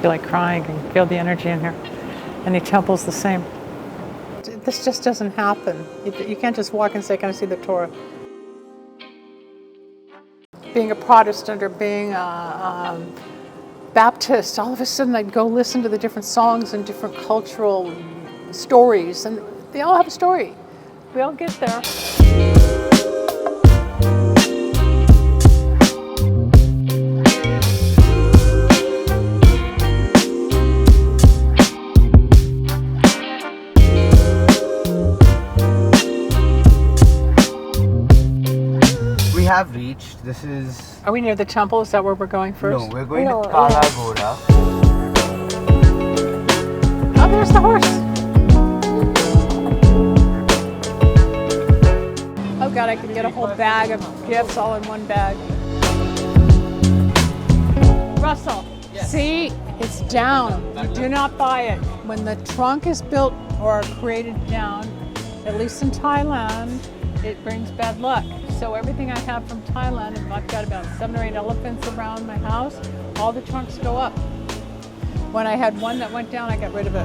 feel like crying. You can feel the energy in here. Any temple's the same. This just doesn't happen. You can't just walk and say, can I see the Torah? Being a Protestant or being a Baptist, all of a sudden I'd go listen to the different songs and different cultural stories, and they all have a story. We all get there. We have reached. This is. Are we near the temple? Is that where we're going first? No, we're going to Kala Ghoda. Oh, there's the horse. Oh God, I could get a whole bag of gifts all in one bag. Russell, see, it's down. Do not buy it. When the trunk is built or created down, at least in Thailand, it brings bad luck. So everything I have from Thailand, and I've got about 7 or 8 elephants around my house, all the trunks go up. When I had one that went down, I got rid of it.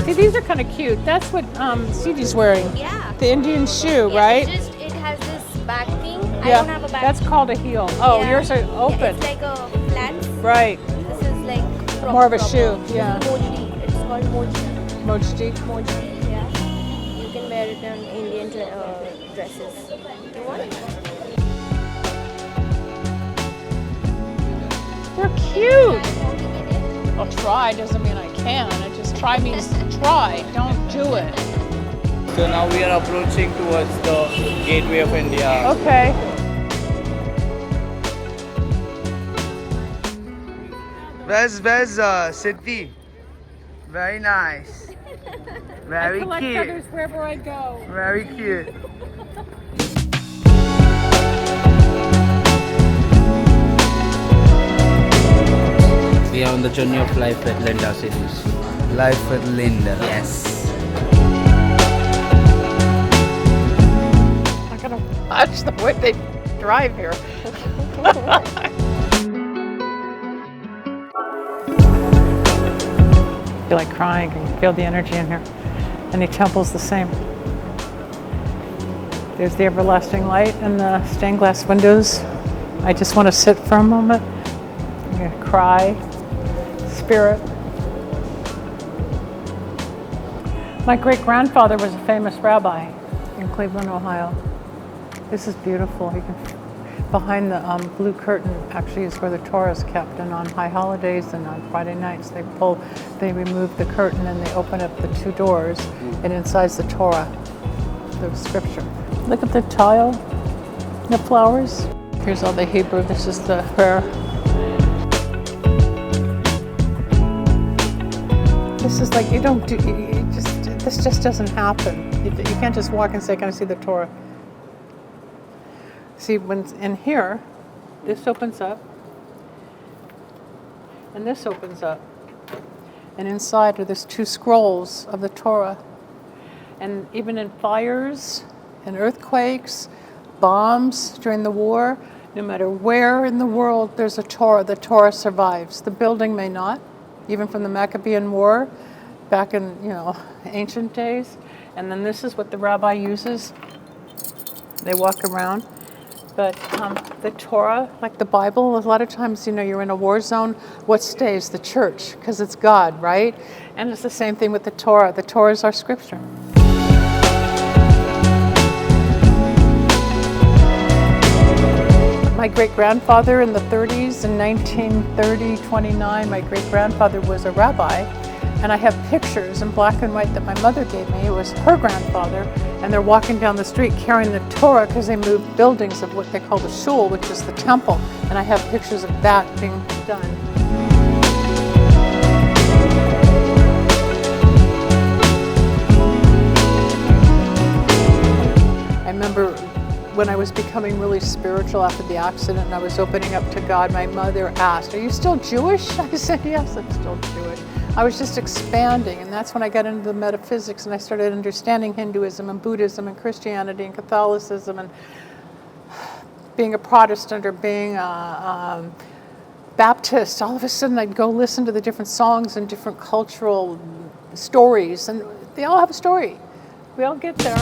See, these are kind of cute. That's what Sidi's wearing. Yeah. The Indian shoe, Yeah, right? it has this back thing. I Yeah, don't have a back. that's called a heel. Oh, Yeah. yours are open. Yeah, it's like a flat. Right. This is like More of a proper. shoe, yeah. This is Mojdi. It's called Mojdi. Mojdi. Mojdi, yeah. You can wear it on Indian dresses. You want it? They're cute. Well, try doesn't mean I can. It just try means try. Don't do it. So now we are approaching towards the gateway of India. Okay. Where's Siddhi? Very nice. Very I collect cute. feathers wherever I go. Very cute. We are on the journey of life at Linda cities. Life with Linda. Yes. I'm gonna watch the way they drive here. Feel like crying. You can feel the energy in here. Any temple's the same. There's the everlasting light and the stained glass windows. I just want to sit for a moment. I'm gonna cry. Spirit. My great-grandfather was a famous rabbi in Cleveland, Ohio. This is beautiful. You can, behind the blue curtain actually is where the Torah is kept, and on high holidays and on Friday nights they remove the curtain and they open up the 2 doors, and inside's the Torah, the scripture. Look at the tile, the flowers. Here's all the Hebrew. This is the prayer. This is like, this just doesn't happen. You can't just walk and say, can I see the Torah? See, when in here, this opens up, and this opens up. And inside are these 2 scrolls of the Torah. And even in fires and earthquakes, bombs during the war, no matter where in the world there's a Torah, the Torah survives. The building may not. Even from the Maccabean War, back in ancient days. And then this is what the rabbi uses. They walk around. But the Torah, like the Bible, a lot of times, you're in a war zone. What stays? The church, because it's God, right? And it's the same thing with the Torah. The Torah is our scripture. My great-grandfather in the 30s, in 1929, my great-grandfather was a rabbi, and I have pictures in black and white that my mother gave me. It was her grandfather, and they're walking down the street carrying the Torah because they moved buildings of what they call the shul, which is the temple, and I have pictures of that being done. I remember when I was becoming really spiritual after the accident and I was opening up to God, my mother asked, "Are you still Jewish?" I said, "Yes, I'm still Jewish." I was just expanding, and that's when I got into the metaphysics and I started understanding Hinduism and Buddhism and Christianity and Catholicism, and being a Protestant or being a Baptist, all of a sudden I'd go listen to the different songs and different cultural stories, and they all have a story. We all get there.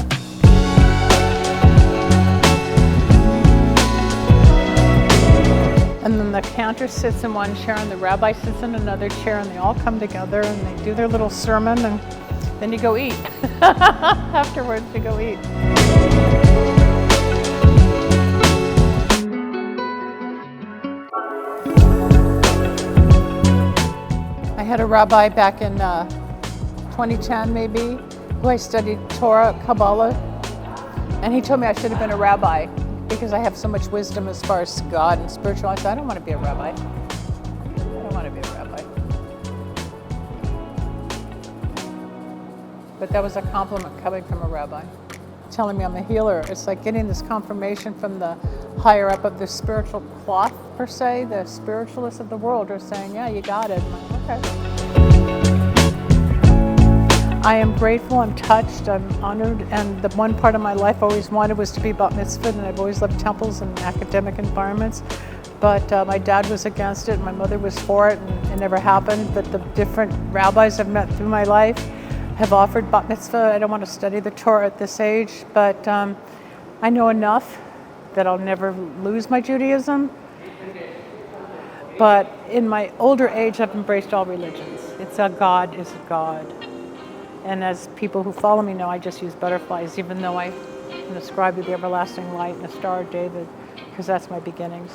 And then the cantor sits in one chair and the rabbi sits in another chair, and they all come together and they do their little sermon, and then you go eat. Afterwards you go eat. I had a rabbi back in 2010 maybe, who I studied Torah, Kabbalah, and he told me I should have been a rabbi because I have so much wisdom as far as God and spiritual. I said, I don't want to be a rabbi. I don't want to be a rabbi. But that was a compliment coming from a rabbi, telling me I'm a healer. It's like getting this confirmation from the higher up of the spiritual cloth, per se. The spiritualists of the world are saying, yeah, you got it. I'm like, okay. I am grateful, I'm touched, I'm honored, and the one part of my life I always wanted was to be bat mitzvahed, and I've always loved temples and academic environments. But my dad was against it, my mother was for it, and it never happened. But the different rabbis I've met through my life have offered bat mitzvah. I don't want to study the Torah at this age, but I know enough that I'll never lose my Judaism. But in my older age, I've embraced all religions. It's a God is a God. And as people who follow me know, I just use butterflies, even though I can ascribe to the everlasting light and the Star of David, because that's my beginnings.